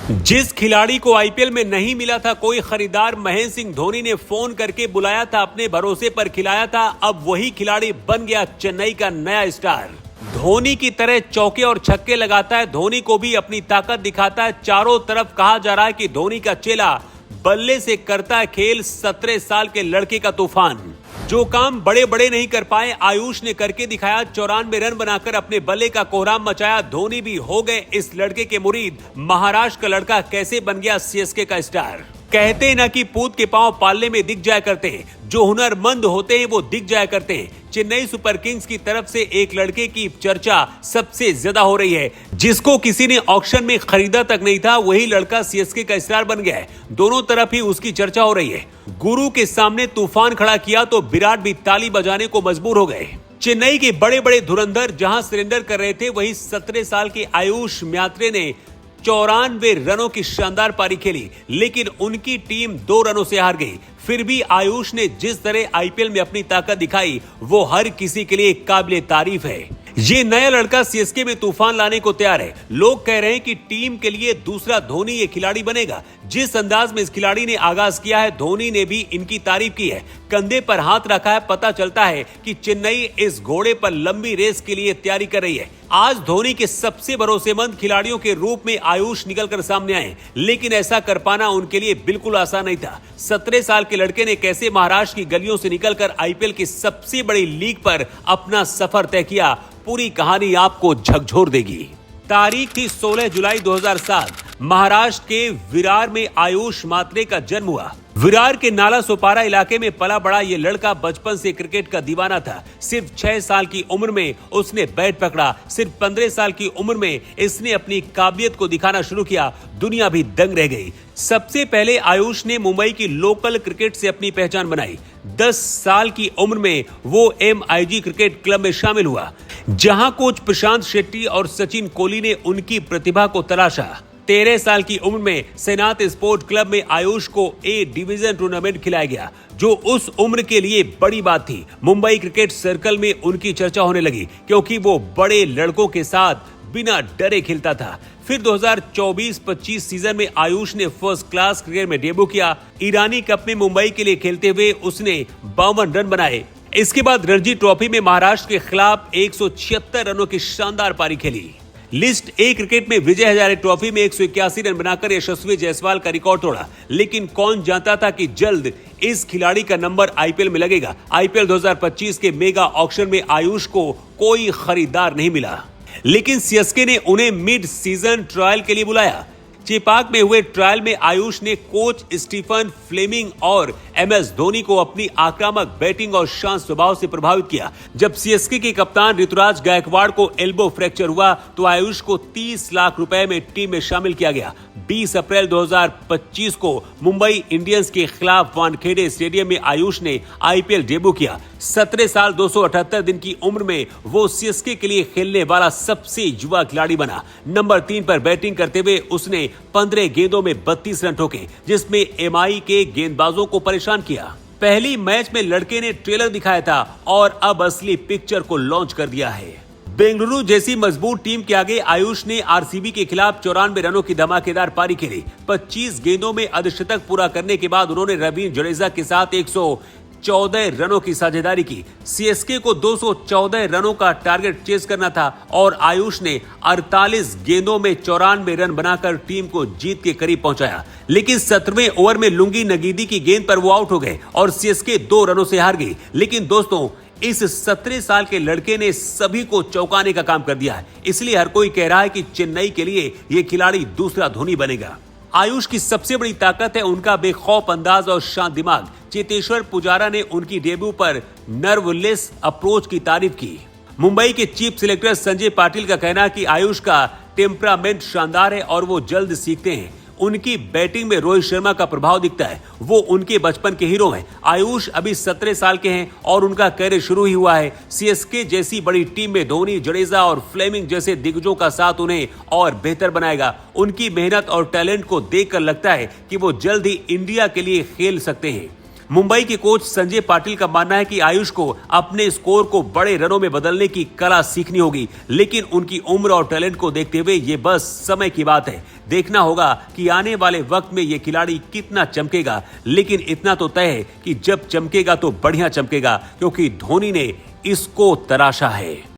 जिस खिलाड़ी को आईपीएल में नहीं मिला था कोई खरीदार, महेंद्र सिंह धोनी ने फोन करके बुलाया था, अपने भरोसे पर खिलाया था। अब वही खिलाड़ी बन गया चेन्नई का नया स्टार। धोनी की तरह चौके और छक्के लगाता है, धोनी को भी अपनी ताकत दिखाता है। चारों तरफ कहा जा रहा है कि धोनी का चेला बल्ले से करता है खेल। 17 साल के लड़के का तूफान, जो काम बड़े बड़े नहीं कर पाए आयुष ने करके दिखाया। 94 रन बनाकर अपने बल्ले का कोहराम मचाया। धोनी भी हो गए इस लड़के के मुरीद। महाराष्ट्र का लड़का कैसे बन गया सीएसके का स्टार। कहते हैं ना कि पूत के पांव पालने में दिख जाया करते हैं, जो हुनरमंद होते हैं वो दिख जाया करते हैं। चेन्नई सुपर किंग्स की तरफ से एक लड़के की चर्चा सबसे ज्यादा हो रही है, जिसको किसी ने ऑक्शन में खरीदा तक नहीं था। वही लड़का सीएसके का स्टार बन गया है। दोनों तरफ ही उसकी चर्चा हो रही है। गुरु के सामने तूफान खड़ा किया तो विराट भी ताली बजाने को मजबूर हो गए। चेन्नई के बड़े बड़े धुरंधर जहां सरेंडर कर रहे थे, वहीं 17 साल के आयुष म्यात्रे ने 94 रनों की शानदार पारी खेली, लेकिन उनकी टीम 2 रनों से हार गई। फिर भी आयुष ने जिस तरह आईपीएल में अपनी ताकत दिखाई, वो हर किसी के लिए काबिले तारीफ है। ये नया लड़का सीएसके में तूफान लाने को तैयार है। लोग कह रहे हैं कि टीम के लिए दूसरा धोनी ये खिलाड़ी बनेगा। जिस अंदाज में इस खिलाड़ी ने आगाज किया है, धोनी ने भी इनकी तारीफ की है। कंधे पर हाथ रखा है। पता चलता है कि चेन्नई इस घोड़े पर लंबी रेस के लिए तैयारी कर रही है। आज धोनी के सबसे भरोसेमंद खिलाड़ियों के रूप में आयुष निकलकर सामने आए, लेकिन ऐसा कर पाना उनके लिए बिल्कुल आसान नहीं था। 17 साल के लड़के ने कैसे महाराष्ट्र की गलियों से निकलकर आईपीएल की सबसे बड़ी लीग पर अपना सफर तय किया, पूरी कहानी आपको झकझोर देगी। तारीख थी 16 जुलाई 2007। महाराष्ट्र के विरार में आयुष म्यात्रे का जन्म हुआ। विरार के नाला सोपारा इलाके में पला बड़ा ये लड़का बचपन से क्रिकेट का दीवाना था। सिर्फ 6 साल की उम्र में उसने बैट पकड़ा। सिर्फ 15 साल की उम्र में इसने अपनी काबिलियत को दिखाना शुरू किया। दुनिया भी दंग रह गई। सबसे पहले आयुष ने मुंबई की लोकल क्रिकेट से अपनी पहचान बनाई। 10 साल की उम्र में वो MIG क्रिकेट क्लब में शामिल हुआ, जहां कोच प्रशांत शेट्टी और सचिन कोहली ने उनकी प्रतिभा को तलाशा। 13 साल की उम्र में सेनात स्पोर्ट क्लब में आयुष को A डिवीजन टूर्नामेंट खिलाया गया, जो उस उम्र के लिए बड़ी बात थी। मुंबई क्रिकेट सर्कल में उनकी चर्चा होने लगी, क्योंकि वो बड़े लड़कों के साथ बिना डरे खेलता था। फिर 2024-25 सीजन में आयुष ने फर्स्ट क्लास क्रिकेट में डेब्यू किया। ईरानी कप में मुंबई के लिए खेलते हुए उसने 52 रन बनाए। इसके बाद रणजी ट्रॉफी में महाराष्ट्र के खिलाफ 176 रनों की शानदार पारी खेली। लिस्ट ए क्रिकेट में विजय हजारे ट्रॉफी में 181 रन बनाकर यशस्वी जायसवाल का रिकॉर्ड तोड़ा। लेकिन कौन जानता था कि जल्द इस खिलाड़ी का नंबर आईपीएल में लगेगा। आईपीएल 2025 के मेगा ऑक्शन में आयुष को कोई खरीदार नहीं मिला, लेकिन सीएसके ने उन्हें मिड सीजन ट्रायल के लिए बुलाया। चेपाक में हुए ट्रायल में आयुष ने कोच स्टीफन फ्लेमिंग और MS धोनी को अपनी आक्रामक बैटिंग और शांत स्वभाव से प्रभावित किया। जब सीएसके के कप्तान ऋतुराज गायकवाड़ को एल्बो फ्रैक्चर हुआ, तो आयुष को 30 लाख रुपए में टीम में शामिल किया गया। 20 अप्रैल 2025 को मुंबई इंडियंस के खिलाफ वानखेड़े स्टेडियम में आयुष ने आईपीएल डेब्यू किया। 17 साल 278 दिन की उम्र में वो सीएसके के लिए खेलने वाला सबसे युवा खिलाड़ी बना। नंबर 3 पर बैटिंग करते हुए उसने 15 गेंदों में 32 रन ठोके, जिसमें MI के गेंदबाजों को परेशान किया। पहली मैच में लड़के ने ट्रेलर दिखाया था और अब असली पिक्चर को लॉन्च कर दिया है। बेंगलुरु जैसी मजबूत टीम के आगे आयुष ने आरसीबी के खिलाफ 94 रनों की धमाकेदार पारी खेली। 25 गेंदों में अर्धशतक पूरा करने के बाद उन्होंने रवींद्र जडेजा के साथ 114 रनों की साझेदारी की। सीएसके को 214 रनों का टारगेट चेस करना था और आयुष ने 48 गेंदों में 94 रन बनाकर टीम को जीत के करीब पहुंचाया। लेकिन 17वें ओवर में लुंगी नगीदी की गेंद पर वो आउट हो गए और सीएसके 2 रनों से हार गई। लेकिन दोस्तों, इस 17 साल के लड़के ने सभी को चौंकाने का काम कर दिया है। इसलिए हर कोई कह रहा है कि चेन्नई के लिए ये खिलाड़ी दूसरा धोनी बनेगा। आयुष की सबसे बड़ी ताकत है उनका बेखौफ अंदाज और शांत दिमाग। चेतेश्वर पुजारा ने उनकी डेब्यू पर नर्वलेस अप्रोच की तारीफ की। मुंबई के चीफ सिलेक्टर संजय पाटिल का कहना है कि आयुष का टेम्परामेंट शानदार है और वो जल्द सीखते हैं। उनकी बैटिंग में रोहित शर्मा का प्रभाव दिखता है। वो उनके बचपन के हीरो हैं। आयुष अभी 17 साल के हैं और उनका करियर शुरू ही हुआ है। सीएसके जैसी बड़ी टीम में धोनी, जडेजा और फ्लेमिंग जैसे दिग्गजों का साथ उन्हें और बेहतर बनाएगा। उनकी मेहनत और टैलेंट को देखकर लगता है कि वो जल्द ही इंडिया के लिए खेल सकते हैं। मुंबई के कोच संजय पाटिल का मानना है कि आयुष को अपने स्कोर को बड़े रनों में बदलने की कला सीखनी होगी, लेकिन उनकी उम्र और टैलेंट को देखते हुए ये बस समय की बात है। देखना होगा कि आने वाले वक्त में ये खिलाड़ी कितना चमकेगा, लेकिन इतना तो तय है कि जब चमकेगा तो बढ़िया चमकेगा, क्योंकि धोनी ने इसको तराशा है।